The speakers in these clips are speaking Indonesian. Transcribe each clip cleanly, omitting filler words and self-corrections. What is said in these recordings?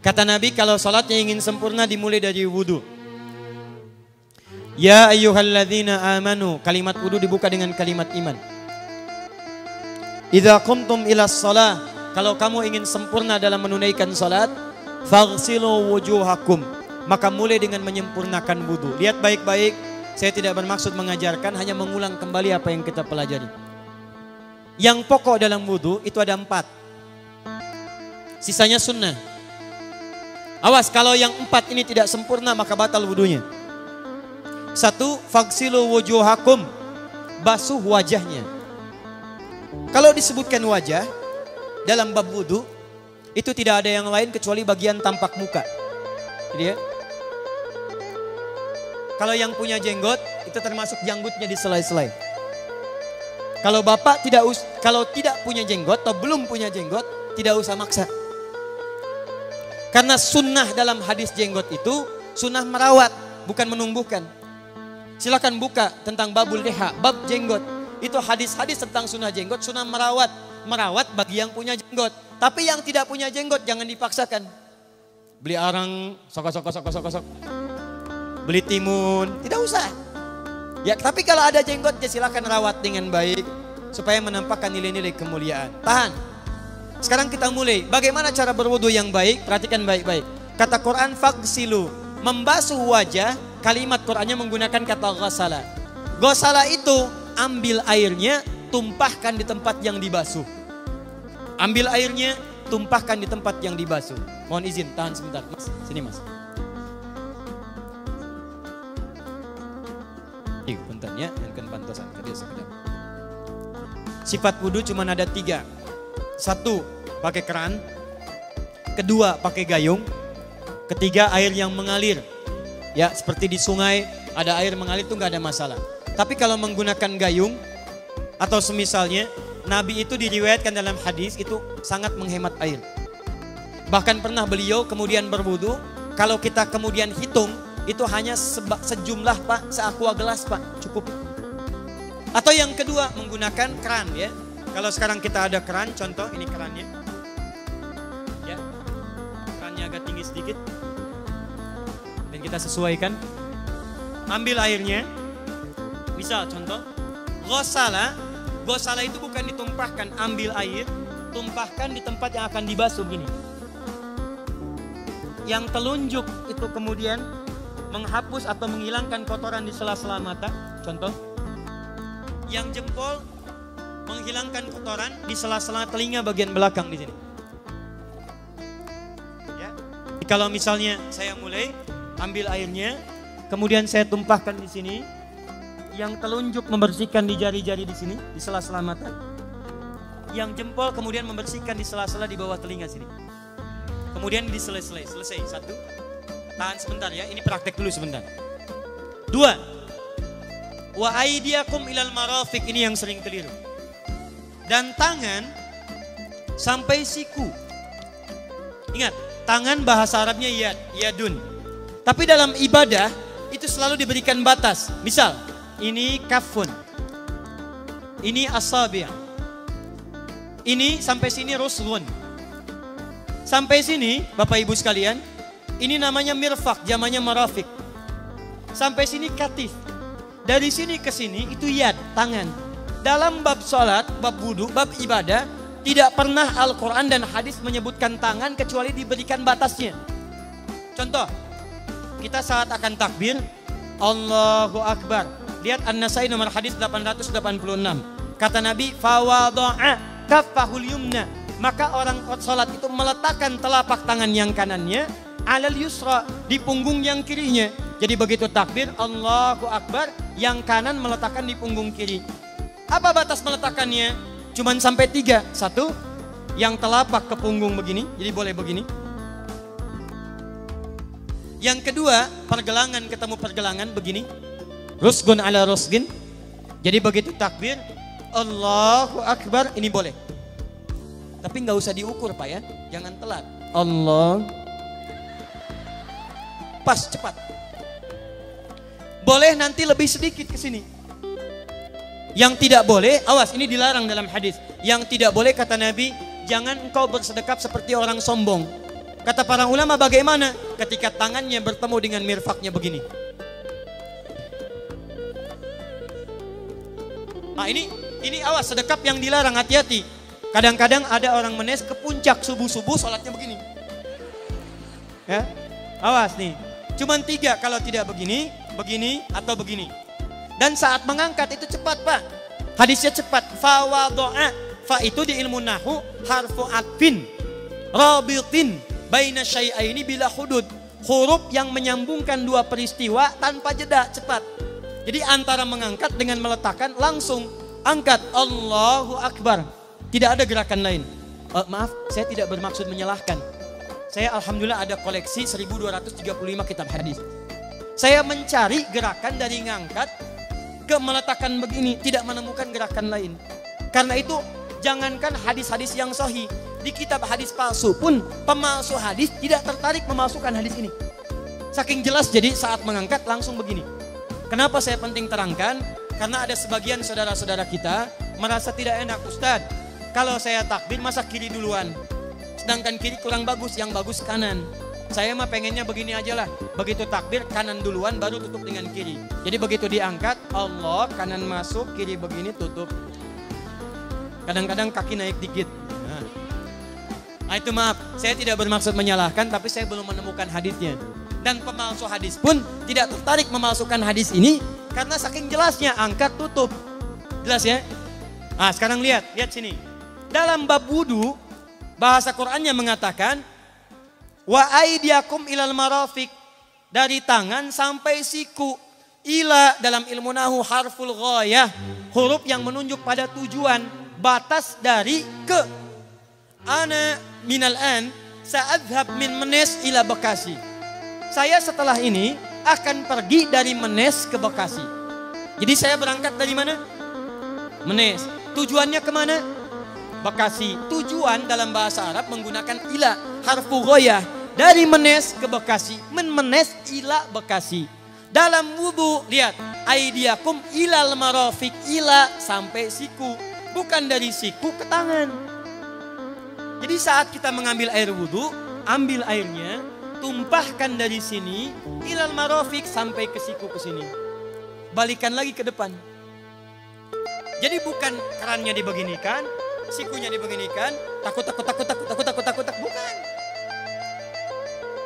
Kata Nabi kalau sholatnya ingin sempurna dimulai dari wudu. Ya ayyuhalladzina amanu. Kalimat wudu dibuka dengan kalimat iman. Idza qumtum ila shalah. Kalau kamu ingin sempurna dalam menunaikan sholat, faghsilu wujuhakum. Maka mulai dengan menyempurnakan wudu. Lihat baik-baik, saya tidak bermaksud mengajarkan, hanya mengulang kembali apa yang kita pelajari. Yang pokok dalam wudu itu ada 4. Sisanya sunnah. Awas kalau yang 4 ini tidak sempurna maka batal wudunya. 1, faghsilu wujuhakum. Basuh wajahnya. Kalau disebutkan wajah dalam bab wudu, itu tidak ada yang lain kecuali bagian tampak muka. Jadi ya. Kalau yang punya jenggot, itu termasuk janggutnya di selai-selai. Kalau bapak kalau tidak punya jenggot atau belum punya jenggot, tidak usah maksa. Karena sunnah dalam hadis jenggot itu sunnah merawat, bukan menumbuhkan. Silakan buka tentang babul deha, bab jenggot. Itu hadis-hadis tentang sunnah jenggot, sunnah merawat. Merawat bagi yang punya jenggot. Tapi yang tidak punya jenggot jangan dipaksakan. Beli arang, sok. Beli timun, tidak usah. Ya, tapi kalau ada jenggot ya silakan rawat dengan baik. Supaya menampakkan nilai-nilai kemuliaan. Tahan. Sekarang kita mulai. Bagaimana cara berwudu yang baik? Perhatikan baik-baik. Kata Quran faghsilu. Membasuh wajah. Kalimat Qurannya menggunakan kata ghasala. Ghasala itu ambil airnya, tumpahkan di tempat yang dibasuh. Ambil airnya, tumpahkan di tempat yang dibasuh. Mohon izin, tahan sebentar. Mas, sini mas. Bentar ya, kan pantasan. Sifat wudu cuma ada 3. 1, pakai keran. 2, pakai gayung. 3, air yang mengalir. Ya, seperti di sungai ada air mengalir itu nggak ada masalah. Tapi kalau menggunakan gayung atau semisalnya, Nabi itu diriwayatkan dalam hadis itu sangat menghemat air. Bahkan pernah beliau kemudian berwudu, kalau kita kemudian hitung itu hanya sejumlah Pak, seaqua gelas Pak, cukup. Atau yang kedua menggunakan keran ya. Kalau sekarang kita ada keran, contoh ini kerannya. Ya. Kerannya agak tinggi sedikit. Dan kita sesuaikan. Ambil airnya. Misal contoh, ghasala. Ghasala itu bukan ditumpahkan, ambil air, tumpahkan di tempat yang akan dibasuh gini. Yang telunjuk itu kemudian menghapus atau menghilangkan kotoran di sela-sela mata, contoh. Yang jempol menghilangkan kotoran di sela-sela telinga bagian belakang di sini. Ya. Kalau misalnya saya mulai ambil airnya, kemudian saya tumpahkan di sini. Yang telunjuk membersihkan di jari-jari di sini, di sela-sela mata. Yang jempol kemudian membersihkan di sela-sela di bawah telinga sini. Kemudian di selesai. 1. Tahan sebentar ya, ini praktek dulu sebentar. 2. Wa aydiyakum ilal marafiq, ini yang sering keliru. Dan tangan sampai siku. Ingat, tangan bahasa Arabnya yadun. Tapi dalam ibadah itu selalu diberikan batas. Misal, ini kafun. Ini asabi'. Ini sampai sini ruslun. Sampai sini Bapak Ibu sekalian, ini namanya mirfaq, jamannya marafiq. Sampai sini katif. Dari sini ke sini itu yad, tangan. Dalam bab sholat, bab wudu, bab ibadah, tidak pernah Al-Quran dan hadis menyebutkan tangan kecuali diberikan batasnya. Contoh, kita saat akan takbir, Allahu Akbar. Lihat An-Nasai nomor hadis 886. Kata Nabi, fawadu'a kaffahul yumna. Maka orang sholat itu meletakkan telapak tangan yang kanannya alal yusra, di punggung yang kirinya. Jadi begitu takbir, Allahu Akbar, yang kanan meletakkan di punggung kiri. Apa batas meletakkannya? Cuman sampai 3. 1, yang telapak ke punggung begini, jadi boleh begini. Yang kedua, pergelangan ketemu pergelangan begini. Rusgun ala rusgin. Jadi begitu takbir, Allahu Akbar, ini boleh. Tapi nggak usah diukur Pak ya, jangan telat. Allah. Pas, cepat. Boleh nanti lebih sedikit ke sini. Yang tidak boleh, awas, ini dilarang dalam hadis. Yang tidak boleh kata Nabi, jangan engkau bersedekap seperti orang sombong. Kata para ulama bagaimana? Ketika tangannya bertemu dengan mirfaknya begini. Nah ini awas, sedekap yang dilarang, hati-hati. Kadang-kadang ada orang menes ke puncak subuh-subuh sholatnya begini. Ya, awas nih. Cuman 3 kalau tidak begini, begini atau begini. Dan saat mengangkat itu cepat Pak. Hadisnya cepat. Fa wado'a. Fa itu di ilmu nahu harfu atfin rabitin baina syai'aini bila hudud. Huruf yang menyambungkan 2 peristiwa tanpa jeda, cepat. Jadi antara mengangkat dengan meletakkan langsung angkat Allahu Akbar. Tidak ada gerakan lain. Maaf, saya tidak bermaksud menyalahkan. Saya alhamdulillah ada koleksi 1235 kitab hadis. Saya mencari gerakan dari ngangkat ke meletakkan begini, tidak menemukan gerakan lain. Karena itu jangankan hadis-hadis yang sahih, di kitab hadis palsu pun pemalsu hadis tidak tertarik memasukkan hadis ini. Saking jelas, jadi saat mengangkat langsung begini. Kenapa saya penting terangkan? Karena ada sebagian saudara-saudara kita merasa tidak enak, Ustadz, kalau saya takbir masa kiri duluan, sedangkan kiri kurang bagus, yang bagus kanan. Saya mah pengennya begini aja lah, begitu takbir kanan duluan baru tutup dengan kiri. Jadi begitu diangkat Allah, kanan masuk, kiri begini tutup. Kadang-kadang kaki naik dikit. Nah itu maaf, saya tidak bermaksud menyalahkan, tapi saya belum menemukan hadisnya. Dan pemalsu hadis pun tidak tertarik memalsukan hadis ini karena saking jelasnya angkat tutup. Jelas ya? Nah sekarang lihat sini. Dalam bab wudu, bahasa Qur'annya mengatakan wa aidiakum ilal marafiq, dari tangan sampai siku. Ila dalam ilmu nahu harful ghayah, huruf yang menunjuk pada tujuan, batas dari ke. Ana minal an sa'adhab min Menes ila Bekasi. Saya setelah ini akan pergi dari Menes ke Bekasi. Jadi saya berangkat dari mana? Menes. Tujuannya kemana? Bekasi. Tujuan dalam bahasa Arab menggunakan ila, harfu ghayah. Dari Menes ke Bekasi. Menes ila Bekasi. Dalam wudu, lihat. Aidiakum ilal marafiq, ila sampai siku. Bukan dari siku ke tangan. Jadi saat kita mengambil air wudu, ambil airnya, tumpahkan dari sini, ilal marafiq sampai ke siku ke sini. Balikan lagi ke depan. Jadi bukan kerannya dibeginikan, sikunya dibeginikan, takut, bukan.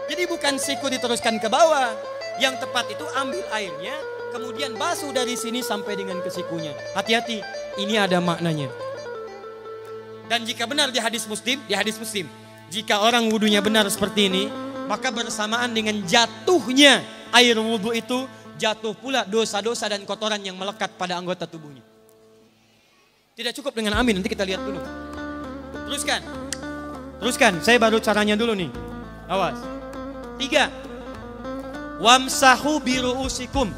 Jadi bukan siku diteruskan ke bawah. Yang tepat itu ambil airnya, kemudian basuh dari sini sampai dengan ke sikunya. Hati-hati, ini ada maknanya. Dan jika benar di hadis Muslim, jika orang wudunya benar seperti ini, maka bersamaan dengan jatuhnya air wudu itu, jatuh pula dosa-dosa dan kotoran yang melekat pada anggota tubuhnya. Tidak cukup dengan amin, nanti kita lihat dulu. Teruskan, saya baru caranya dulu nih. Awas. 3. Wamsahu biru'usikum.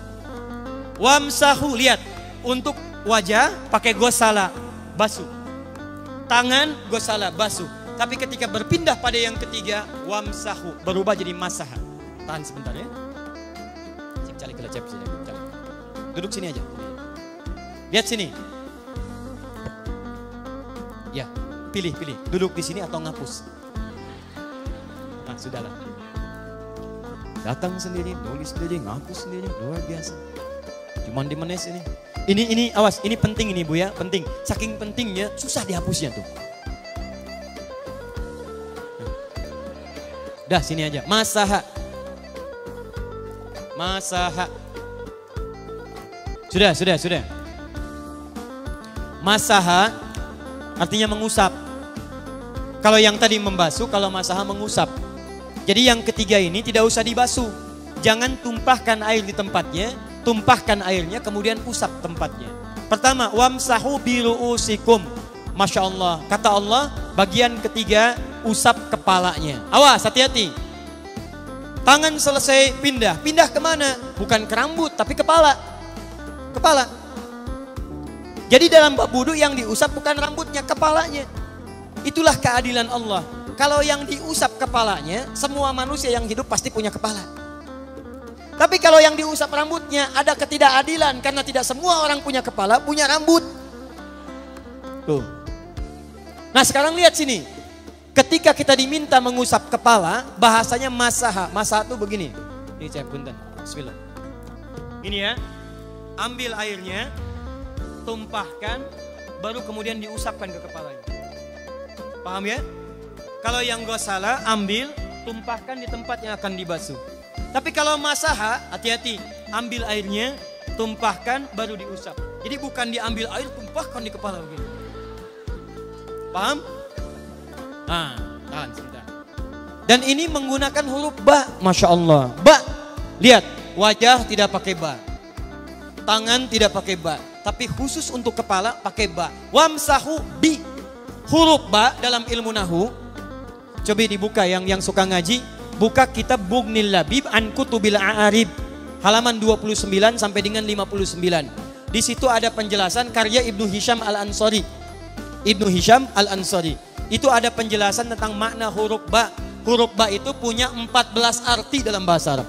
Wamsahu, lihat. Untuk wajah pakai gosala, basuh. Tangan gosala, basuh. Tapi ketika berpindah pada yang ketiga, wamsahu, berubah jadi masaha. Tahan sebentar ya. Cek. Duduk sini aja. Lihat sini. Ya, pilih. Duduk di sini atau ngapus. Nah, sudahlah. Datang sendiri, nulis sendiri, ngapus sendiri, luar biasa. Cuman di Menes ini. Ini awas, ini penting ini Bu ya, penting. Saking pentingnya susah dihapusnya tuh. Dah sini aja. Masaha. Sudah. Masaha artinya mengusap. Kalau yang tadi membasuh, kalau masaha mengusap. Jadi yang ketiga ini tidak usah dibasuh. Jangan tumpahkan air di tempatnya, tumpahkan airnya kemudian usap tempatnya. Pertama, wamsahu biru'usikum. Masya Allah, kata Allah bagian ketiga usap kepalanya. Awas, hati-hati. Tangan selesai pindah kemana? Bukan ke rambut tapi kepala. Jadi dalam bab wudu yang diusap bukan rambutnya, kepalanya. Itulah keadilan Allah. Kalau yang diusap kepalanya, semua manusia yang hidup pasti punya kepala. Tapi kalau yang diusap rambutnya, ada ketidakadilan. Karena tidak semua orang punya kepala, punya rambut. Tuh. Nah sekarang lihat sini. Ketika kita diminta mengusap kepala, bahasanya masaha. Masaha itu begini. Ini saya punten. Bismillah. Ini ya. Ambil airnya, tumpahkan, baru kemudian diusapkan ke kepalanya. Paham ya? Kalau yang gosala, ambil, tumpahkan di tempat yang akan dibasuh. Tapi kalau masaha, hati-hati. Ambil airnya, tumpahkan, baru diusap. Jadi bukan diambil air, tumpahkan di kepala begini. Paham? Nah, tahan sebentar. Dan ini menggunakan huruf ba, Masya Allah. Ba, lihat, wajah tidak pakai ba. Tangan tidak pakai ba. Tapi khusus untuk kepala pakai ba. Wamsahu bi. Huruf ba dalam ilmu nahu. Coba dibuka yang suka ngaji. Buka kitab Bughnil Labib an Kutubil A'arib. Halaman 29 sampai dengan 59. Di situ ada penjelasan karya Ibnu Hisham Al-Ansari. Ibnu Hisham Al-Ansari. Itu ada penjelasan tentang makna huruf ba. Huruf ba itu punya 14 arti dalam bahasa Arab.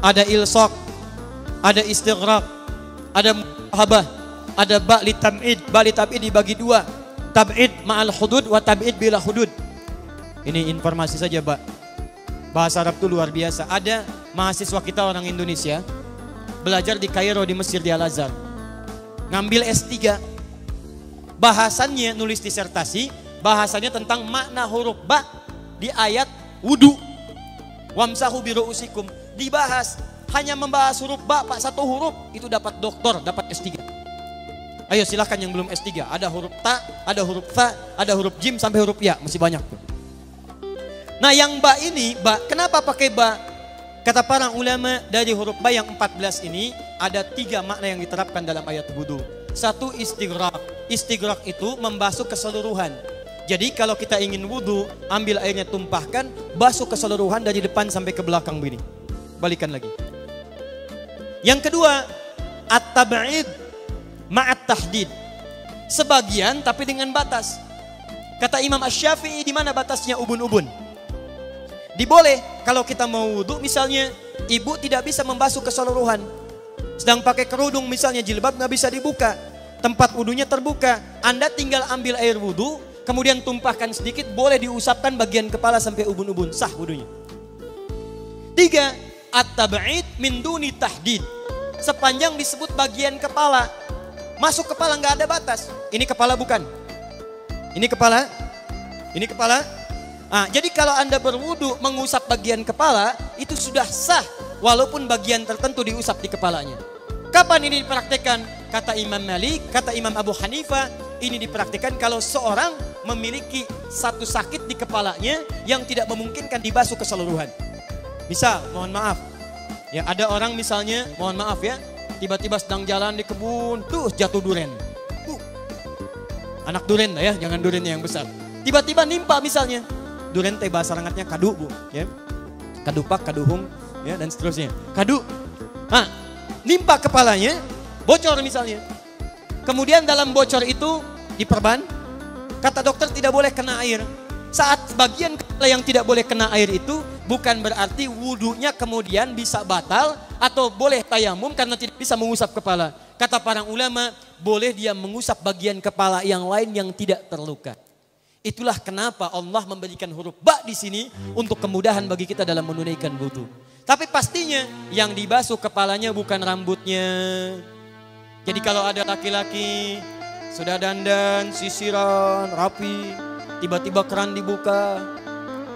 Ada ilsaq, ada istighraq, ada muhabah, ada ba li tab'id. Ba li tab'id dibagi dua. Tab'id ma'al hudud wa tab'id bila hudud. Ini informasi saja, Pak. Bahasa Arab itu luar biasa. Ada mahasiswa kita orang Indonesia belajar di Kairo di Mesir di Al-Azhar. Ngambil S3. Bahasannya nulis disertasi, bahasanya tentang makna huruf ba di ayat wudu. Wamsahu biru'usikum. Dibahas, hanya membahas huruf ba, Pak, satu huruf itu dapat doktor, dapat S3. Ayo silahkan yang belum S3. Ada huruf ta, ada huruf fa, ada huruf jim sampai huruf ya, masih banyak. Nah yang ba ini, ba, kenapa pakai ba? Kata para ulama dari huruf ba yang 14 ini ada 3 makna yang diterapkan dalam ayat wudu. Satu istighraq. Istighraq itu membasuh keseluruhan. Jadi kalau kita ingin wudu, ambil airnya tumpahkan, basuh keseluruhan dari depan sampai ke belakang begini. Balikan lagi. Yang kedua, at-tab'id ma'at tahdid. Sebagian tapi dengan batas. Kata Imam Asy-Syafi'i, di mana batasnya ubun-ubun? Diboleh kalau kita mau wudhu, misalnya ibu tidak bisa membasuh keseluruhan. Sedang pakai kerudung misalnya, jilbab nggak bisa dibuka. Tempat wudhunya terbuka. Anda tinggal ambil air wudhu, kemudian tumpahkan sedikit, boleh diusapkan bagian kepala sampai ubun-ubun. Sah wudhunya. 3. At-tab'id min duni tahdid. Sepanjang disebut bagian kepala. Masuk kepala nggak ada batas. Ini kepala bukan? Ini kepala? Ini kepala? Nah, jadi kalau Anda berwudu mengusap bagian kepala, itu sudah sah walaupun bagian tertentu diusap di kepalanya. Kapan ini dipraktikkan? Kata Imam Malik, kata Imam Abu Hanifah, ini dipraktikkan kalau seorang memiliki satu sakit di kepalanya yang tidak memungkinkan dibasuh keseluruhan. Misal, mohon maaf, ya ada orang misalnya, mohon maaf ya, tiba-tiba sedang jalan di kebun, tuh jatuh duren. Anak duren lah ya, jangan durennya yang besar. Tiba-tiba nimpa misalnya. Duren teh bahasa rangatnya kadu, Bu, ya. Kadupak, kaduhung, ya, dan seterusnya. Kadu. Nah, nimpa kepalanya, bocor misalnya. Kemudian dalam bocor itu diperban. Kata dokter tidak boleh kena air. Saat bagian kepala yang tidak boleh kena air itu bukan berarti wudunya kemudian bisa batal atau boleh tayamum karena tidak bisa mengusap kepala. Kata para ulama, boleh dia mengusap bagian kepala yang lain yang tidak terluka. Itulah kenapa Allah memberikan huruf ba di sini untuk kemudahan bagi kita dalam menunaikan wudu. Tapi pastinya yang dibasuh kepalanya bukan rambutnya. Jadi kalau ada laki-laki sudah dandan, sisiran, rapi, tiba-tiba keran dibuka,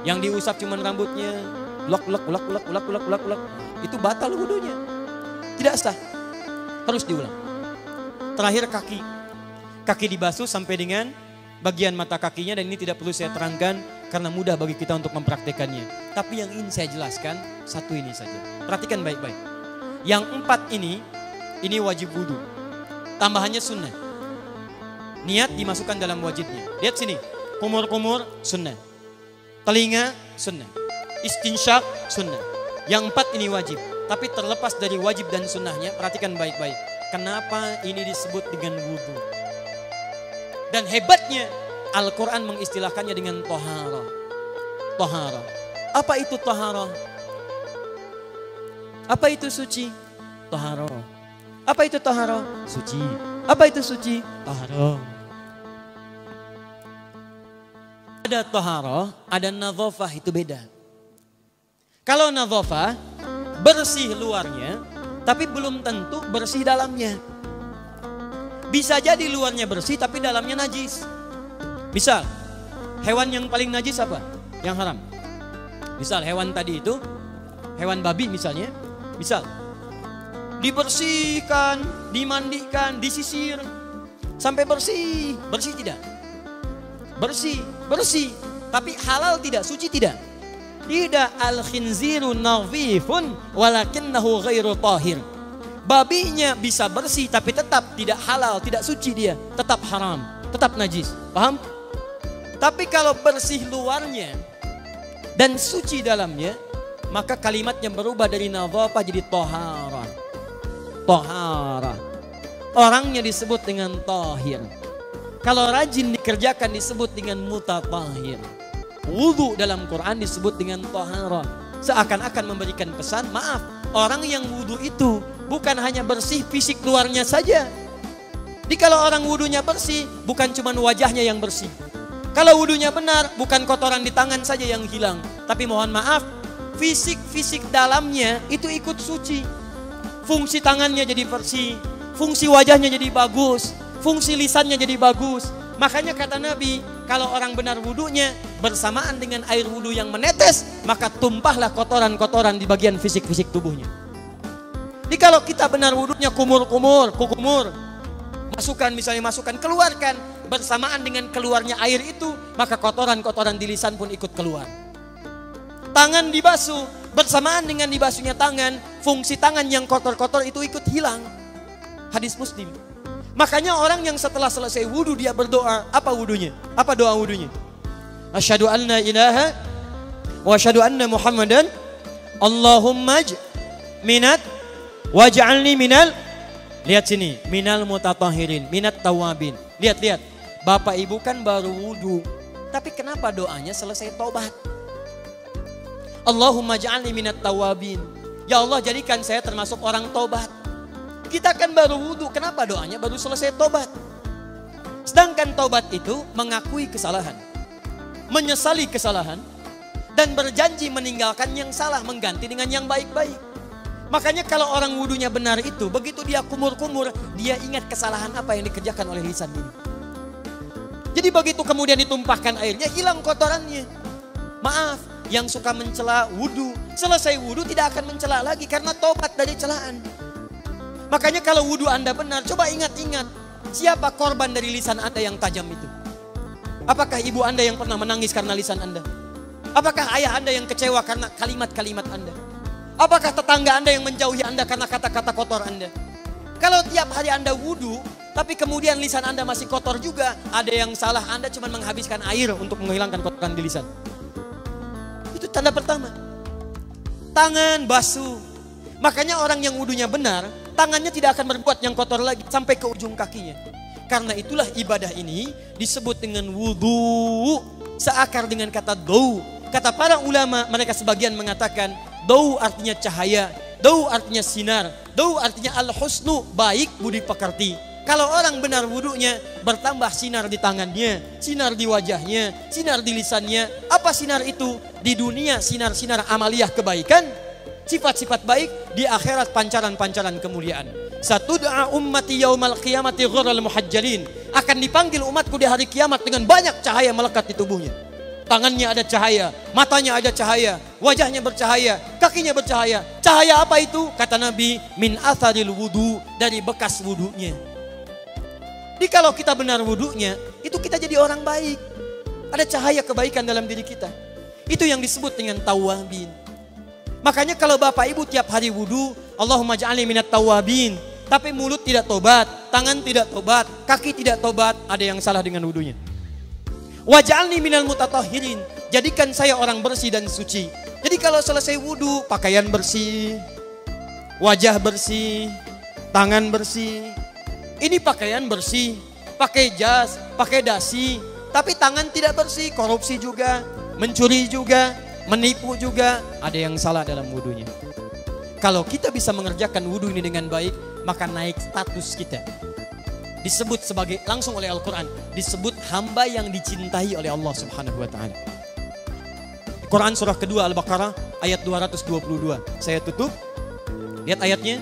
yang diusap cuma rambutnya, ulak, itu batal wudunya. Tidak sah, harus diulang. Terakhir kaki dibasuh sampai dengan bagian mata kakinya, dan ini tidak perlu saya terangkan karena mudah bagi kita untuk mempraktekannya. Tapi yang ingin saya jelaskan satu ini saja. Perhatikan baik-baik. Yang 4 ini wajib wudhu. Tambahannya sunnah. Niat dimasukkan dalam wajibnya. Lihat sini. Kumur-kumur sunnah. Telinga sunnah. Istinsyak sunnah. Yang 4 ini wajib. Tapi terlepas dari wajib dan sunnahnya, perhatikan baik-baik. Kenapa ini disebut dengan wudhu? Dan hebatnya Al-Quran mengistilahkannya dengan toharah. Toharah. Apa itu toharah? Apa itu suci? Toharah. Apa itu toharah? Suci. Apa itu suci? Toharah. Ada toharoh, ada nadhofah, itu beda. Kalau nadhofah, bersih luarnya, tapi belum tentu bersih dalamnya. Bisa jadi luarnya bersih, tapi dalamnya najis. Misal, hewan yang paling najis apa? Yang haram. Misal hewan tadi itu, hewan babi misalnya, misal dibersihkan, dimandikan, disisir, sampai bersih. Bersih tidak? Bersih, bersih. Tapi halal tidak, suci tidak? Tidak. Al-khinziru nadhifun walakinnahu ghairu tahir. Babinya bisa bersih tapi tetap tidak halal, tidak suci dia. Tetap haram, tetap najis. Paham? Tapi kalau bersih luarnya dan suci dalamnya, maka kalimatnya berubah dari nadhafah jadi tohara. Tohara. Orangnya disebut dengan tahir. Kalau rajin dikerjakan disebut dengan mutatahhir. Wudu dalam Quran disebut dengan tahara. Seakan-akan memberikan pesan, maaf, orang yang wudu itu bukan hanya bersih fisik luarnya saja. Jadi kalau orang wudunya bersih, bukan cuma wajahnya yang bersih. Kalau wudunya benar, bukan kotoran di tangan saja yang hilang. Tapi mohon maaf, fisik dalamnya itu ikut suci. Fungsi tangannya jadi bersih, fungsi wajahnya jadi bagus, fungsi lisannya jadi bagus. Makanya kata Nabi, kalau orang benar wudunya bersamaan dengan air wudu yang menetes, maka tumpahlah kotoran-kotoran di bagian fisik-fisik tubuhnya. Jadi kalau kita benar wudunya kumur-kumur, kukumur, masukkan, keluarkan, bersamaan dengan keluarnya air itu, maka kotoran-kotoran di lisan pun ikut keluar. Tangan dibasuh, bersamaan dengan dibasuhnya tangan, fungsi tangan yang kotor-kotor itu ikut hilang. Hadis Muslim. Makanya orang yang setelah selesai wudu dia berdoa, apa wudunya? Apa doa wudunya? Asyhadu an la ilaha wa asyhadu anna Muhammadan Allahumma minat waj'alni minal, lihat sini, minal mutatahhirin, minat tawabin. Lihat. Bapak Ibu kan baru wudu, tapi kenapa doanya selesai tobat? Allahumma ja'alni minat tawabin. Ya Allah, jadikan saya termasuk orang tobat. Kita kan baru wudu, kenapa doanya baru selesai tobat? Sedangkan tobat itu mengakui kesalahan, menyesali kesalahan, dan berjanji meninggalkan yang salah, mengganti dengan yang baik-baik. Makanya kalau orang wudunya benar itu, begitu dia kumur-kumur, dia ingat kesalahan apa yang dikerjakan oleh lisan ini. Jadi begitu kemudian ditumpahkan airnya, hilang kotorannya. Maaf, yang suka mencela wudu, selesai wudu tidak akan mencela lagi karena tobat dari celaan. Makanya kalau wudu Anda benar, coba ingat-ingat, siapa korban dari lisan Anda yang tajam itu? Apakah ibu Anda yang pernah menangis karena lisan Anda? Apakah ayah Anda yang kecewa karena kalimat-kalimat Anda? Apakah tetangga Anda yang menjauhi Anda karena kata-kata kotor Anda? Kalau tiap hari Anda wudu, tapi kemudian lisan Anda masih kotor juga, ada yang salah, Anda cuma menghabiskan air untuk menghilangkan kotoran di lisan. Itu tanda pertama. Tangan basuh. Makanya orang yang wudunya benar, tangannya tidak akan berbuat yang kotor lagi sampai ke ujung kakinya. Karena itulah ibadah ini disebut dengan wudu, seakar dengan kata dau. Kata para ulama, mereka sebagian mengatakan dau artinya cahaya, dau artinya sinar, dau artinya al-husnu, baik budi pekerti. Kalau orang benar wudunya, bertambah sinar di tangannya, sinar di wajahnya, sinar di lisannya. Apa sinar itu? Di dunia sinar-sinar amaliyah kebaikan, sifat-sifat baik, di akhirat pancaran-pancaran kemuliaan. Satud'a ummati yaumal qiyamati ghurral muhajjalin. Akan dipanggil umatku di hari kiamat dengan banyak cahaya melekat di tubuhnya. Tangannya ada cahaya, matanya ada cahaya, wajahnya bercahaya, kakinya bercahaya. Cahaya apa itu? Kata Nabi, min atharil wudu, dari bekas wudunya. Jadi kalau kita benar wudunya, itu kita jadi orang baik. Ada cahaya kebaikan dalam diri kita. Itu yang disebut dengan tawabin. Makanya kalau Bapak Ibu tiap hari wudu, Allahumma ja'alni minat tawabin. Tapi mulut tidak tobat, tangan tidak tobat, kaki tidak tobat, ada yang salah dengan wudunya. Waj'alni minal mutatahhirin. Jadikan saya orang bersih dan suci. Jadi kalau selesai wudu, pakaian bersih, wajah bersih, tangan bersih. Ini pakaian bersih, pakai jas, pakai dasi, tapi tangan tidak bersih, korupsi juga, mencuri juga, menipu juga, ada yang salah dalam wudunya. Kalau kita bisa mengerjakan wudu ini dengan baik, maka naik status kita. disebut sebagai langsung oleh Al-Quran, disebut hamba yang dicintai oleh Allah Subhanahu wa ta'ala. Quran surah kedua Al-Baqarah ayat 222. Saya tutup. Lihat ayatnya.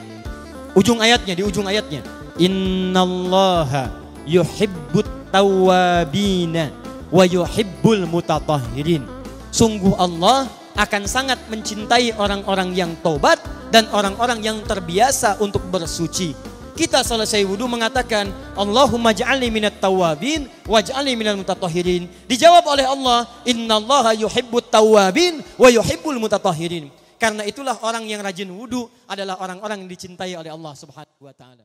Di ujung ayatnya. Innallaha yuhibbut tawwabina wa yuhibbul mutatahhirin. Sungguh Allah akan sangat mencintai orang-orang yang taubat dan orang-orang yang terbiasa untuk bersuci. Kita selesai wudu mengatakan Allahumma ja'alni minat tawwabin waj'alni minal mutatahhirin. Dijawab oleh Allah, innallaha yuhibbut tawwabin wa yuhibbul mutatahhirin. Karena itulah orang yang rajin wudu adalah orang-orang yang dicintai oleh Allah Subhanahu wa taala.